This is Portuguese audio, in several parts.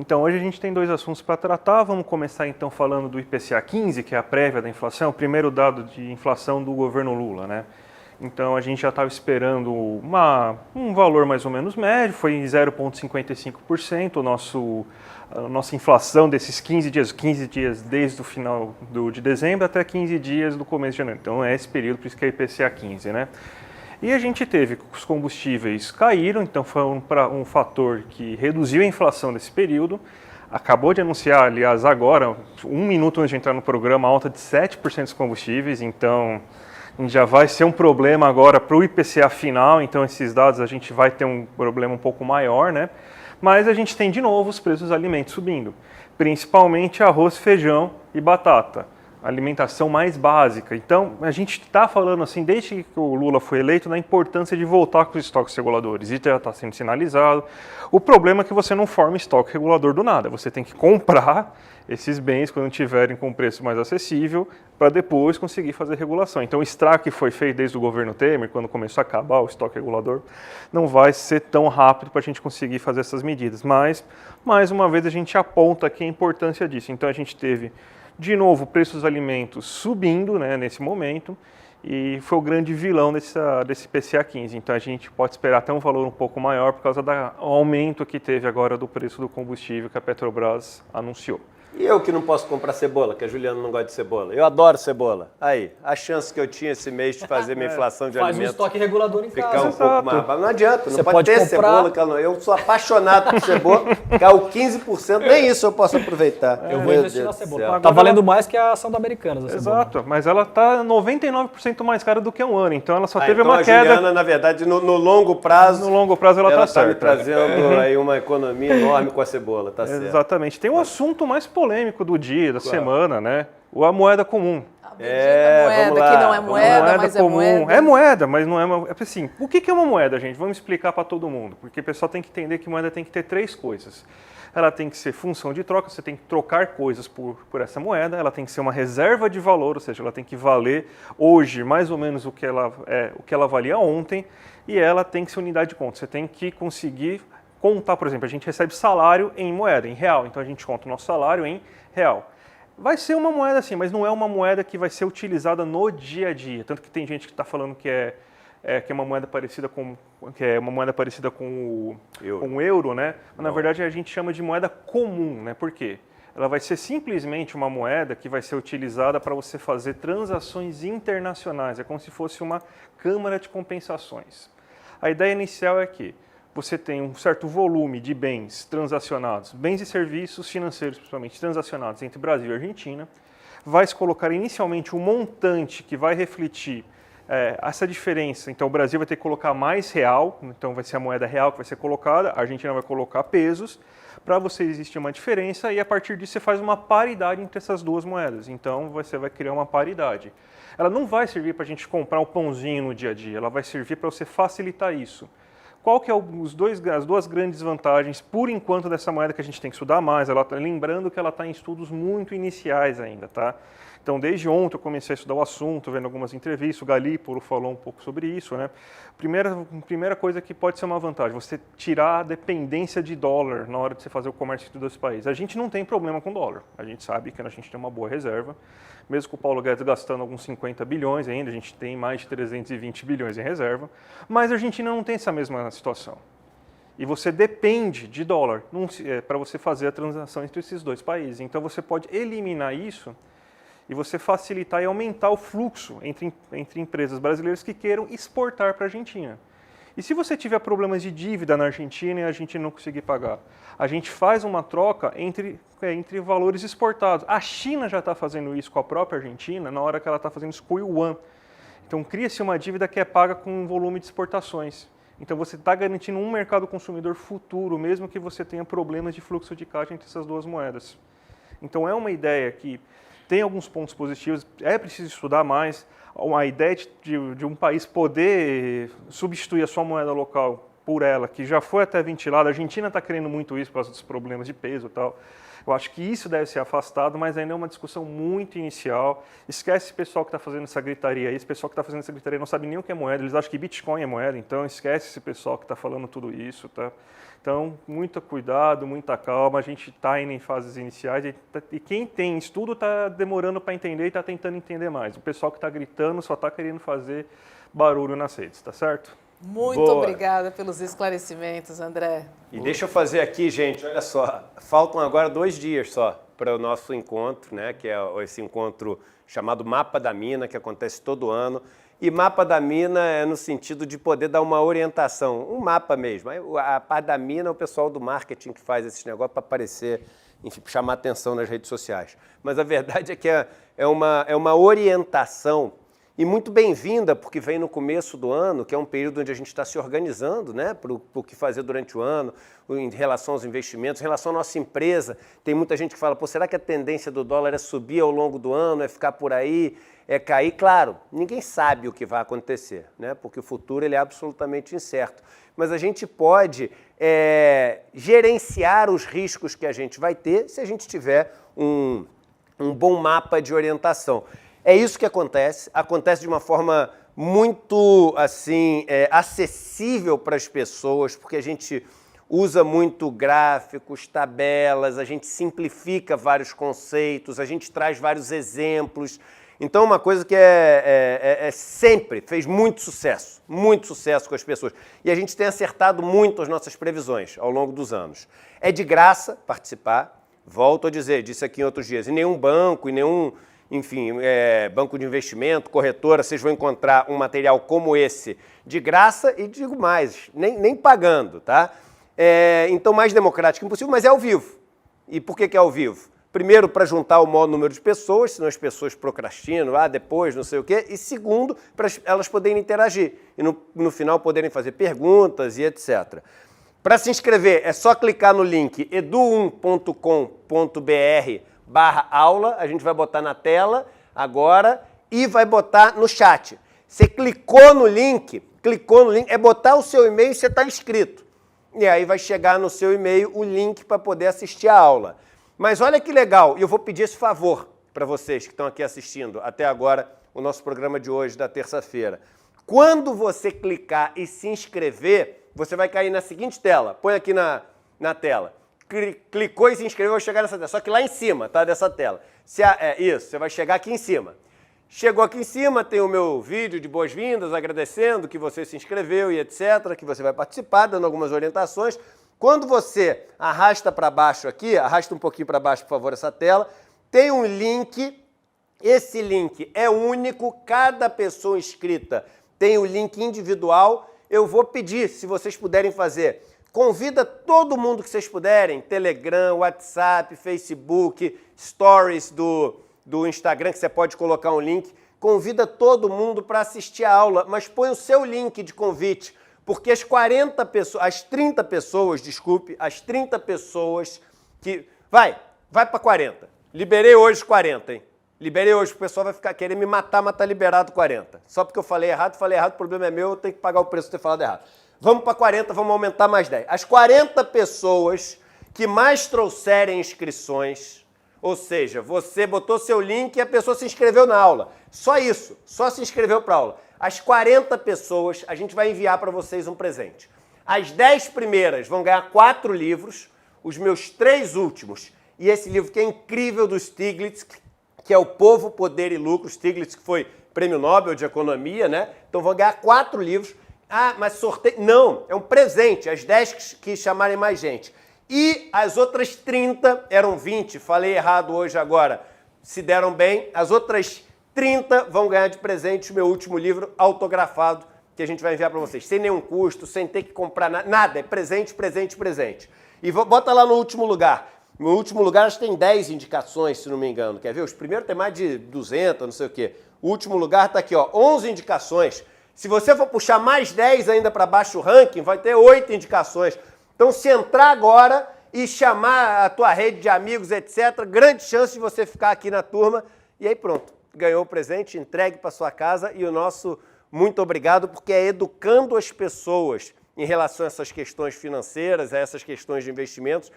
Então hoje a gente tem dois assuntos para tratar. Vamos começar então falando do IPCA 15, que é a prévia da inflação, o primeiro dado de inflação do governo Lula, né? Então a gente já estava esperando um valor mais ou menos médio, foi em 0,55% a nossa inflação desses 15 dias desde o final de dezembro até 15 dias do começo de janeiro. Então é esse período, por isso que é IPCA 15, né? E a gente teve que os combustíveis caíram, então foi um fator que reduziu a inflação nesse período. Acabou de anunciar, aliás, agora, um minuto antes de entrar no programa, alta de 7% dos combustíveis, então já vai ser um problema agora para o IPCA final, então esses dados a gente vai ter um problema um pouco maior, né? Mas a gente tem de novo os preços dos alimentos subindo, principalmente arroz, feijão e batata. Alimentação mais básica. Então, a gente está falando assim, desde que o Lula foi eleito, da importância de voltar com os estoques reguladores. Isso já está sendo sinalizado. O problema é que você não forma estoque regulador do nada. Você tem que comprar esses bens quando tiverem com preço mais acessível para depois conseguir fazer regulação. Então, o estrago que foi feito desde o governo Temer, quando começou a acabar o estoque regulador, não vai ser tão rápido para a gente conseguir fazer essas medidas. Mas, mais uma vez, a gente aponta aqui a importância disso. Então, a gente teve de novo, o preço dos alimentos subindo, né, nesse momento, e foi o grande vilão desse IPCA 15. Então a gente pode esperar até um valor um pouco maior por causa do aumento que teve agora do preço do combustível que a Petrobras anunciou. E eu que não posso comprar cebola, que a Juliana não gosta de cebola. Eu adoro cebola. Aí, a chance que eu tinha esse mês de fazer minha inflação de alimentos... Faz um estoque regulador em ficar casa. Ficar um pouco mais baixo. Não adianta, Você não pode ter comprar... cebola. Eu sou apaixonado por cebola, caiu 15%, nem isso eu posso aproveitar. Eu vou investir na cebola. Tá valendo mais que a ação da Americanas. Exato, mas ela tá 99% mais cara do que um ano, então ela só teve então uma queda... a Juliana, na verdade, no longo prazo... No longo prazo ela tá certa. Me trazendo aí uma economia enorme com a cebola, tá certo. Exatamente. Tem um assunto mais polêmico do dia, da semana, né? A moeda comum. Vamos lá. Que não é moeda, mas comum. é moeda. É moeda, mas não é... Assim, o que é uma moeda, gente? Vamos explicar para todo mundo, porque o pessoal tem que entender que moeda tem que ter três coisas. Ela tem que ser função de troca, você tem que trocar coisas por essa moeda, ela tem que ser uma reserva de valor, ou seja, ela tem que valer hoje mais ou menos o que ela valia ontem, e ela tem que ser unidade de conta. Você tem que conseguir contar, por exemplo, a gente recebe salário em moeda, em real, então a gente conta o nosso salário em real. Vai ser uma moeda assim, mas não é uma moeda que vai ser utilizada no dia a dia. Tanto que tem gente que está falando que é uma moeda parecida com o euro, né? Mas, na verdade a gente chama de moeda comum, né? Por quê? Ela vai ser simplesmente uma moeda que vai ser utilizada para você fazer transações internacionais. É como se fosse uma câmara de compensações. A ideia inicial é que você tem um certo volume de bens transacionados, bens e serviços financeiros, principalmente transacionados entre Brasil e Argentina, vai se colocar inicialmente um montante que vai refletir essa diferença. Então o Brasil vai ter que colocar mais real, então vai ser a moeda real que vai ser colocada, a Argentina vai colocar pesos, para você existir uma diferença e a partir disso você faz uma paridade entre essas duas moedas. Então você vai criar uma paridade. Ela não vai servir para a gente comprar um pãozinho no dia a dia, ela vai servir para você facilitar isso. Qual que é as duas grandes vantagens, por enquanto, dessa moeda que a gente tem que estudar mais? Lembrando que ela está em estudos muito iniciais ainda, tá? Então, desde ontem eu comecei a estudar o assunto, vendo algumas entrevistas, o Galípolo falou um pouco sobre isso, né? Primeira coisa que pode ser uma vantagem, você tirar a dependência de dólar na hora de você fazer o comércio entre dois países. A gente não tem problema com dólar, a gente sabe que a gente tem uma boa reserva, mesmo com o Paulo Guedes gastando alguns 50 bilhões ainda, a gente tem mais de 320 bilhões em reserva, mas a Argentina não tem essa mesma situação. E você depende de dólar para você fazer a transação entre esses dois países. Então você pode eliminar isso e você facilitar e aumentar o fluxo entre empresas brasileiras que queiram exportar para a Argentina. E se você tiver problemas de dívida na Argentina e a Argentina não conseguir pagar, a gente faz uma troca entre valores exportados. A China já está fazendo isso com a própria Argentina na hora que ela está fazendo isso com o yuan. Então cria-se uma dívida que é paga com um volume de exportações. Então você está garantindo um mercado consumidor futuro, mesmo que você tenha problemas de fluxo de caixa entre essas duas moedas. Então é uma ideia que tem alguns pontos positivos, é preciso estudar mais. A ideia de um país poder substituir a sua moeda local por ela, que já foi até ventilada, a Argentina está querendo muito isso por causa dos problemas de peso e tal. Eu acho que isso deve ser afastado, mas ainda é uma discussão muito inicial. Esquece esse pessoal que está fazendo essa gritaria aí, esse pessoal que está fazendo essa gritaria não sabe nem o que é moeda, eles acham que Bitcoin é moeda, então esquece esse pessoal que está falando tudo isso, tá? Então, muito cuidado, muita calma, a gente está indo em fases iniciais e quem tem estudo está demorando para entender e está tentando entender mais. O pessoal que está gritando só está querendo fazer barulho nas redes, tá certo? Muito obrigada pelos esclarecimentos, André. E deixa eu fazer aqui, gente, olha só, faltam agora 2 dias só para o nosso encontro, né, que é esse encontro chamado Mapa da Mina, que acontece todo ano. E Mapa da Mina é no sentido de poder dar uma orientação, um mapa mesmo. A parte da mina é o pessoal do marketing que faz esses negócios para aparecer, enfim, chamar atenção nas redes sociais. Mas a verdade é que é uma orientação e muito bem-vinda, porque vem no começo do ano, que é um período onde a gente está se organizando, né, para o que fazer durante o ano, em relação aos investimentos, em relação à nossa empresa. Tem muita gente que fala, pô, será que a tendência do dólar é subir ao longo do ano, é ficar por aí, é cair? Claro, ninguém sabe o que vai acontecer, né, porque o futuro ele é absolutamente incerto. Mas a gente pode gerenciar os riscos que a gente vai ter se a gente tiver um bom mapa de orientação. É isso que acontece de uma forma muito assim, acessível para as pessoas, porque a gente usa muito gráficos, tabelas, a gente simplifica vários conceitos, a gente traz vários exemplos. Então, uma coisa que sempre fez muito sucesso com as pessoas. E a gente tem acertado muito as nossas previsões ao longo dos anos. É de graça participar, volto a dizer, disse aqui em outros dias, em nenhum banco, em nenhum... Enfim, banco de investimento, corretora, vocês vão encontrar um material como esse de graça e digo mais, nem pagando, tá? Então, mais democrático impossível, mas é ao vivo. E por que é ao vivo? Primeiro, para juntar o maior número de pessoas, senão as pessoas procrastinam, depois, não sei o quê. E segundo, para elas poderem interagir e no final poderem fazer perguntas e etc. Para se inscrever, é só clicar no link edu1.com.br/aula, a gente vai botar na tela agora e vai botar no chat. Você clicou no link, é botar o seu e-mail e você está inscrito. E aí vai chegar no seu e-mail o link para poder assistir a aula. Mas olha que legal, e eu vou pedir esse favor para vocês que estão aqui assistindo até agora o nosso programa de hoje, da terça-feira. Quando você clicar e se inscrever, você vai cair na seguinte tela, põe aqui na tela. Clicou e se inscreveu, vai chegar nessa tela, só que lá em cima, tá, dessa tela. Isso, você vai chegar aqui em cima. Chegou aqui em cima, tem o meu vídeo de boas-vindas, agradecendo que você se inscreveu e etc, que você vai participar, dando algumas orientações. Quando você arrasta para baixo aqui, arrasta um pouquinho para baixo, por favor, essa tela, tem um link, esse link é único, cada pessoa inscrita tem o link individual. Eu vou pedir, se vocês puderem fazer, convida todo mundo que vocês puderem, Telegram, WhatsApp, Facebook, Stories do Instagram, que você pode colocar um link, convida todo mundo para assistir a aula, mas põe o seu link de convite, porque as 30 pessoas que... Vai para 40. Liberei hoje 40, hein? Liberei hoje, o pessoal vai ficar querendo me matar, mas tá liberado 40. Só porque eu falei errado, o problema é meu, eu tenho que pagar o preço de ter falado errado. Vamos para 40, vamos aumentar mais 10. As 40 pessoas que mais trouxerem inscrições, ou seja, você botou seu link e a pessoa se inscreveu na aula. Só isso, só se inscreveu para a aula. As 40 pessoas, a gente vai enviar para vocês um presente. As 10 primeiras vão ganhar 4 livros, os meus 3 últimos, e esse livro que é incrível do Stiglitz, que é o Povo, Poder e Lucro, Stiglitz, que foi Prêmio Nobel de Economia, né? Então vão ganhar 4 livros. Mas sorteio... Não, é um presente, as 10 que chamarem mais gente. E as outras 30, eram 20, falei errado hoje agora, se deram bem, as outras 30 vão ganhar de presente o meu último livro autografado, que a gente vai enviar para vocês, sem nenhum custo, sem ter que comprar nada, é presente, presente, presente. E bota lá no último lugar. No último lugar, acho que tem 10 indicações, se não me engano, quer ver? Os primeiros tem mais de 200, não sei o quê. O último lugar está aqui, ó, 11 indicações. Se você for puxar mais 10 ainda para baixo o ranking, vai ter 8 indicações. Então, se entrar agora e chamar a tua rede de amigos, etc., grande chance de você ficar aqui na turma. E aí pronto, ganhou o presente, entregue para sua casa. E o nosso muito obrigado, porque é educando as pessoas em relação a essas questões financeiras, a essas questões de investimentos,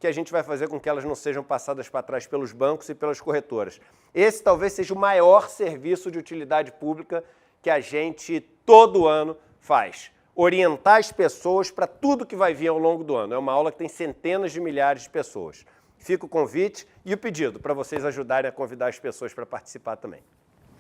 que a gente vai fazer com que elas não sejam passadas para trás pelos bancos e pelas corretoras. Esse talvez seja o maior serviço de utilidade pública que a gente todo ano faz. orientar as pessoas para tudo que vai vir ao longo do ano. É uma aula que tem centenas de milhares de pessoas. Fica o convite e o pedido para vocês ajudarem a convidar as pessoas para participar também.